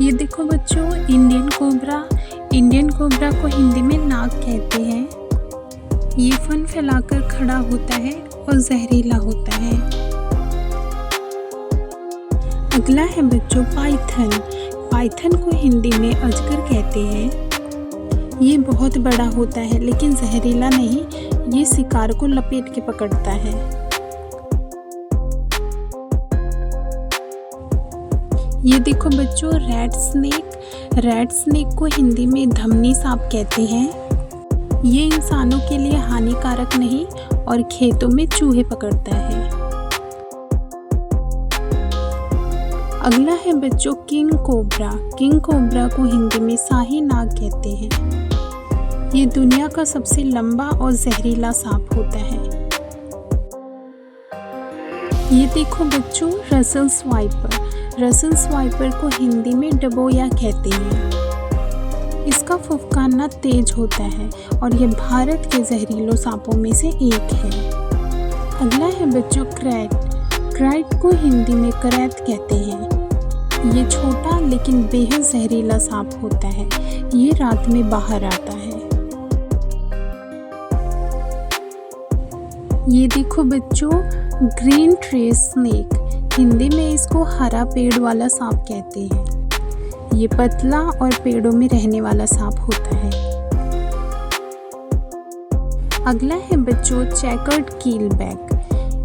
ये देखो बच्चों, इंडियन कोबरा को हिंदी में नाग कहते हैं। ये फन फैलाकर खड़ा होता है और जहरीला होता है। अगला है बच्चों पाइथन को हिंदी में अजगर कहते हैं। ये बहुत बड़ा होता है लेकिन जहरीला नहीं, ये शिकार को लपेट के पकड़ता है। ये देखो बच्चों, रेड स्नेक को हिंदी में धमनी सांप कहते हैं। ये इंसानों के लिए हानिकारक नहीं और खेतों में चूहे पकड़ता है। अगला है बच्चों किंग कोबरा को हिंदी में शाही नाग कहते हैं। ये दुनिया का सबसे लंबा और जहरीला सांप होता है। ये देखो बच्चों, रसल स्वाइपर को हिंदी में डबोया कहते हैं। इसका फुफकारना तेज होता है और ये भारत के जहरीले सांपों में से एक है। अगला है बच्चों क्राइट को हिंदी में करैत कहते हैं। ये छोटा लेकिन बेहद जहरीला सांप होता है। ये रात में बाहर आता है। ये देखो बच्चों, ग्रीन ट्री स्नेक, हिंदी में इसको हरा पेड़ वाला सांप कहते हैं। ये पतला और पेड़ों में रहने वाला सांप होता है। अगला है बच्चों चेकर्ड कीलबैक,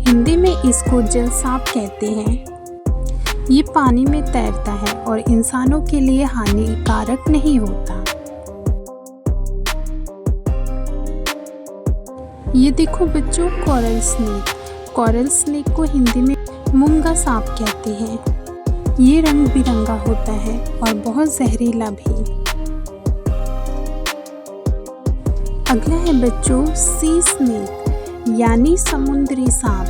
हिंदी में इसको जल सांप कहते हैं। ये पानी में तैरता है और इंसानों के लिए हानिकारक नहीं होता। ये देखो बच्चों, कोरल स्नेक को हिंदी में मूंगा सांप कहते हैं। ये रंग बिरंगा होता है और बहुत जहरीला भी। अगला है बच्चों सी स्नेक यानी समुद्री सांप।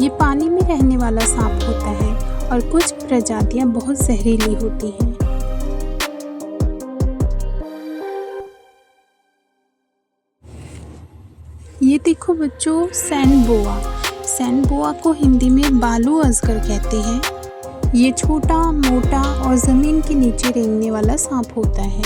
ये पानी में रहने वाला सांप होता है और कुछ प्रजातियां बहुत जहरीली होती हैं। ये देखो बच्चों, सैंड बोआ को हिंदी में बालू अजगर कहते हैं। ये छोटा, मोटा और जमीन के नीचे रेंगने वाला सांप होता है।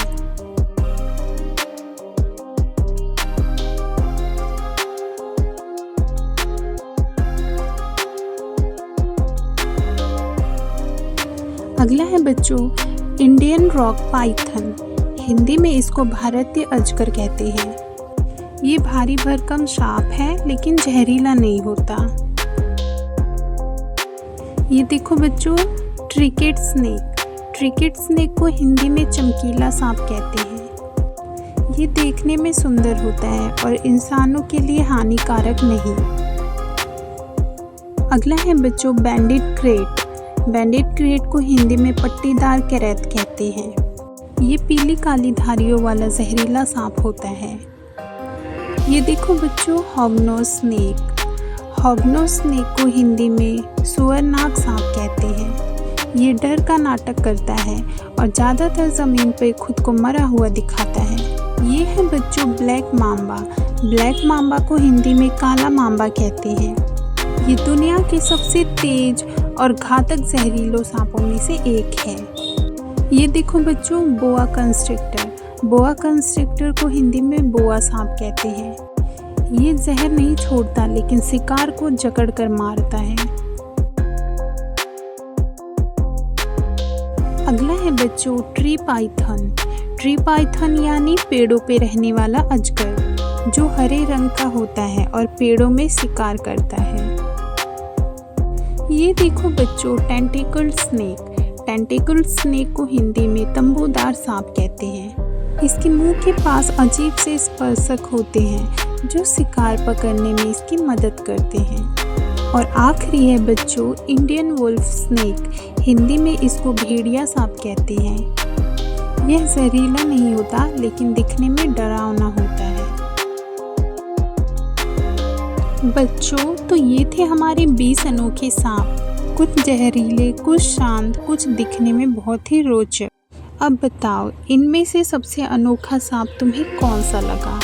अगला है बच्चों इंडियन रॉक पाइथन, हिंदी में इसको भारतीय अजगर कहते हैं। ये भारी भरकम सांप है लेकिन जहरीला नहीं होता। ये देखो बच्चों, ट्रिकेट स्नेक को हिंदी में चमकीला सांप कहते हैं। ये देखने में सुंदर होता है और इंसानों के लिए हानिकारक नहीं। अगला है बच्चों बैंडिट क्रेट को हिंदी में पट्टीदार करैत कहते हैं। ये पीली काली धारियों वाला जहरीला सांप होता है। ये देखो बच्चों, हॉगनोस स्नेक को हिंदी में सुअरनाग सांप कहते हैं। ये डर का नाटक करता है और ज़्यादातर ज़मीन पर खुद को मरा हुआ दिखाता है। ये है बच्चों ब्लैक माम्बा को हिंदी में काला माम्बा कहते हैं। ये दुनिया के सबसे तेज और घातक जहरीले सांपों में से एक है। ये देखो बच्चों, बोआ कंस्ट्रक्टर को हिंदी में बोआ सांप कहते हैं। ये जहर नहीं छोड़ता लेकिन शिकार को जकड़कर मारता है। अगला है बच्चों ट्री पाइथन यानी पेड़ों पे रहने वाला अजगर, जो हरे रंग का होता है और पेड़ों में शिकार करता है। ये देखो बच्चों टेंटिकल्ड स्नेक को हिंदी में तंबूदार सांप कहते हैं। इसके मुंह के पास अजीब से स्पर्शक होते हैं जो शिकार पकड़ने में इसकी मदद करते हैं। और आखिरी है बच्चों इंडियन वुल्फ स्नेक, हिंदी में इसको भेड़िया सांप कहते हैं। यह जहरीला नहीं होता लेकिन दिखने में डरावना होता है। बच्चों तो ये थे हमारे 20 अनोखे सांप, कुछ जहरीले, कुछ शांत, कुछ दिखने में बहुत ही रोचक। अब बताओ इनमें से सबसे अनोखा सांप तुम्हें कौन सा लगा?